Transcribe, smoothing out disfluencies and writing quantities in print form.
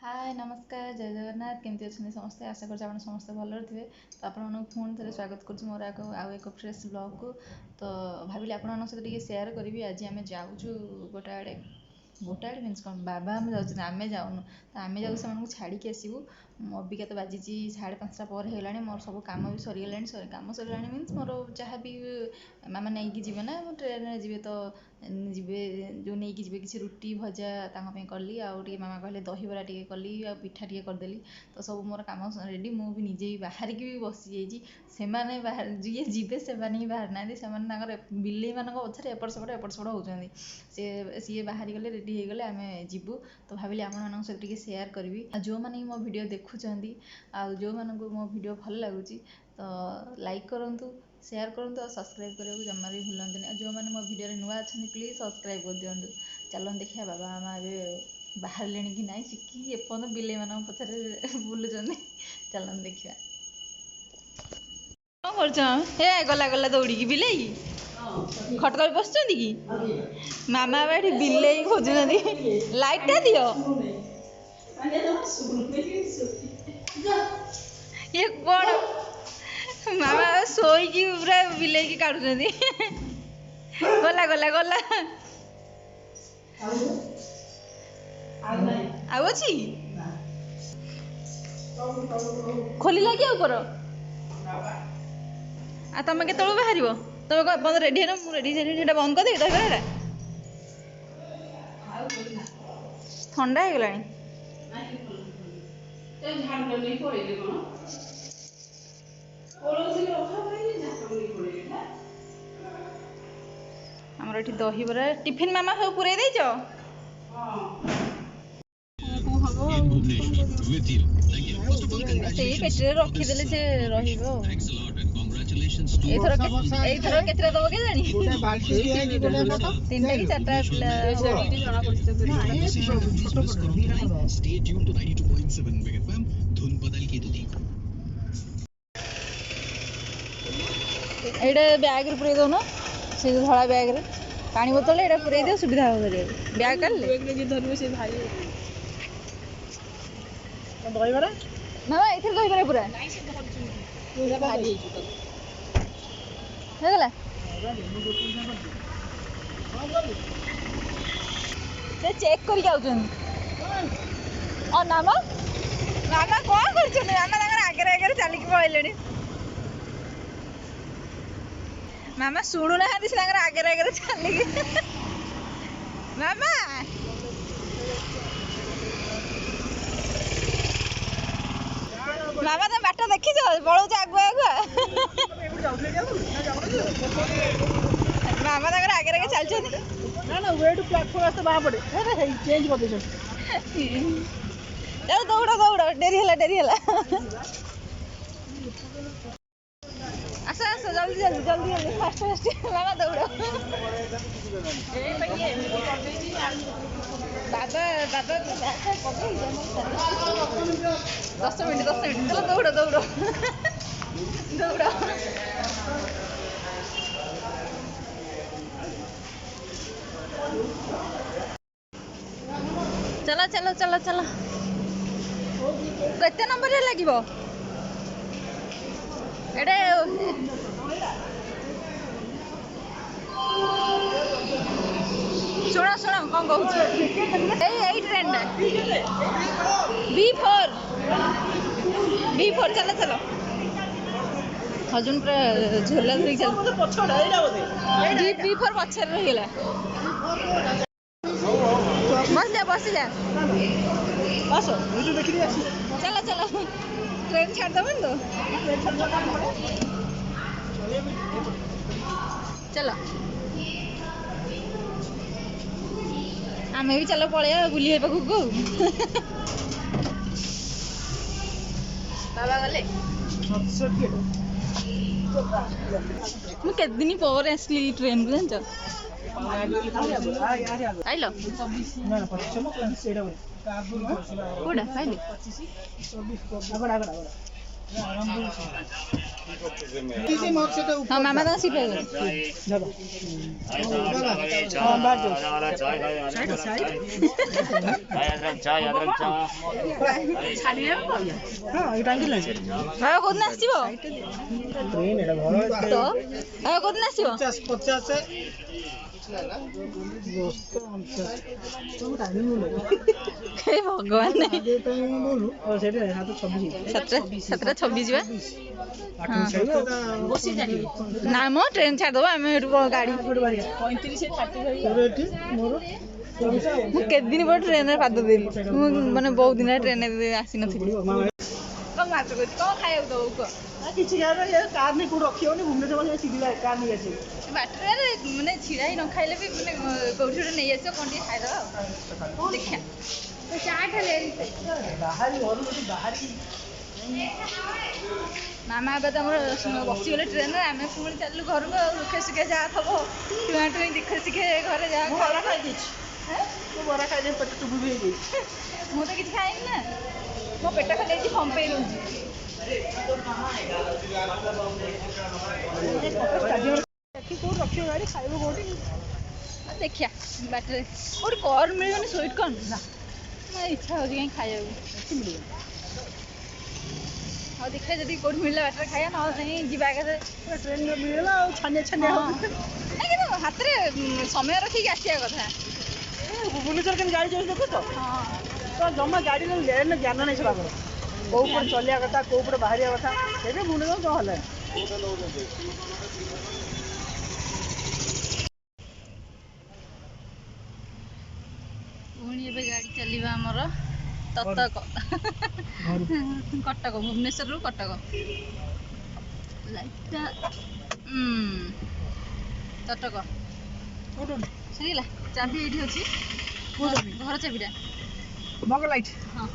हाय नमस्कार जय जगन्नाथ केमती अच्छे समस्ते आशा कर समस्ते भल थे तो आपण पुणी थे स्वागत कर मोर आउ एक फ्रेश ब्लॉग को तो भाविली आपण सहित सेयार करी आज आम जाऊँ गोटे आड़े गोटे आड़े मीन्स कौन बाबा आम जाऊँ आम जाऊनु तो आम जाऊँ से छाड़ी आसबू अबिका तो बाजी 5:30 पर होगा मोर सब कम भी सरीगला कम सरीगला मीन्स मोर जहाँ भी मामा नहीं जी ना ट्रेन जी तो जी जो नहीं कि किसी रुटी भजा कली आउे मामा कहले दहीबरा टे कली आ पिठा टे करदेली तो सब मोर कम रेडी मु भी निजे बाहर की भी बसी जाइए बाहर जी जीवे से बाहर ना बिल्ली मान पछरे एपट सेपट होती सी बाहरी गले रेडी हो गले आम जीवु तो भाविली आपण सहित सेयार करी जो मैंने मो वीडियो देखुं आ जो मानक मो वीडियो भल लगुच तो लाइक करूँ सेयार करूँ और सब्सक्राइब करने को जमा भी भूलते जो मैंने मो वीडियो नुआ अच्छा प्लीज सब्सक्राइब कर दिंटू चलन देखिए बाबा मामा ए बाहर ले कि ना कि एपर्त बिले मान पछरे बुलूँ चलन देखिए कौन कर गला गला दौड़ी बिले खटका बस कि मामा ये बिले खोजुं लाइटा दियो ये कौन मामा शोईकी पूरा बिले काटुं गला गला गला अच्छी खोल लगे ऊपर आ तुम के बाहर तुम बंद रेडी है मुझे रेडी बंद कर देवी दहीबरा ठंडा हो गला आमर ये दहीबरा टिफिन मामा सब पूरे देच पेटे रखीदे से रहीथर केतटा दब के जानी 3टा कि 4टा बैग पूरे दौन से धला बैग पानी बोतल ये पूरे दिव सुविधा हो बैग काले दहीबरा मामा ये दहीबरा पूरा गला से चेक कर नामा मामा कौन कर मामा आगे आगे चलिक पड़े मामा शुणु ना आगे आगे चलिक मामा मामा तुम बाट देखी पड़ो आगुआ आगुआ मामा आगे आगे चलते ना वेट प्लाटफॉर्म आसते बाहर पड़े चेंज कर चलो दौड़ दौड़ डेरी है आस आस जल्दी जल्दी जल्दी जल्दी फास्ट फास्ट मामा दौड़ बाबा बाबा 10 मिनट चलो दौड़ दौड़ दौड़ चलो चलो चलो चलो केते नंबर लगे एडे शुण शुण कौन कहूँ ट्रेन B4 चलो चलो हजन पूरा झोला धरी चल B4 पछे रहीगला बस जा चलो चलो ट्रेन छाड़ दबन तो चलो आम भी चलो पलैया बुले पाखु बाबा गले मुझे दिन पर आसली ट्रेन को जान आइल कौटा हाँ मामा तो सीट पाइबे कोदिन आसो तो कोदिन आसो भगवान 17:26 ना मो ट्रेन छाड़द आम गाड़ी के दिन पर ट्रेन पाद देली मैंने बहुत दिन ट्रेन आसी नी कौन मार्च कर खाया दो किसी कार नहीं कौन रखी भुवनेश्वर कार नहीं आस बाटर मैंने छिड़ा ही न खाइले भी मैंने कौटी गोटे नहीं आस कौन खाईदे देखा मामा एवं तुम बसीगले ट्रेन आम पुणी चलू घर को दुखे सुखे जहाँ थब टुआ टुई दुखे सुखे घर जहाँ बरा खाई बरा खाई पेट टुबु भी मुझे तो किसी खाइनी ना मो पेट खाली कंपे रोचे रखियो गाड़ी खाइब कौटी देखिया बाटर और कॉर्न मिल स्वीट कॉर्न ना इच्छा हो कहीं खाया हाँ देखा जब कौट मिलला बाटर खाया ना नहीं जीवा ट्रेन मिलला छानिया छानिया हाथ में समय रखिक आसा कथा भुवनेश्वर के गाड़ी चल देख तो हाँ तो जमा गाड़ी लेन ज्ञान नहीं सब कौ पटे चलिया कथा कौ पटे बाहर कथा ये भुवनेश्वर क्या है पुणी ए गाड़ी चलवा आमर ततक कटक भुवनेश्वर रु कटक लाइटा तटक सरीगला चाबी ये अच्छी घर चाबीटा मग लाइट हाँ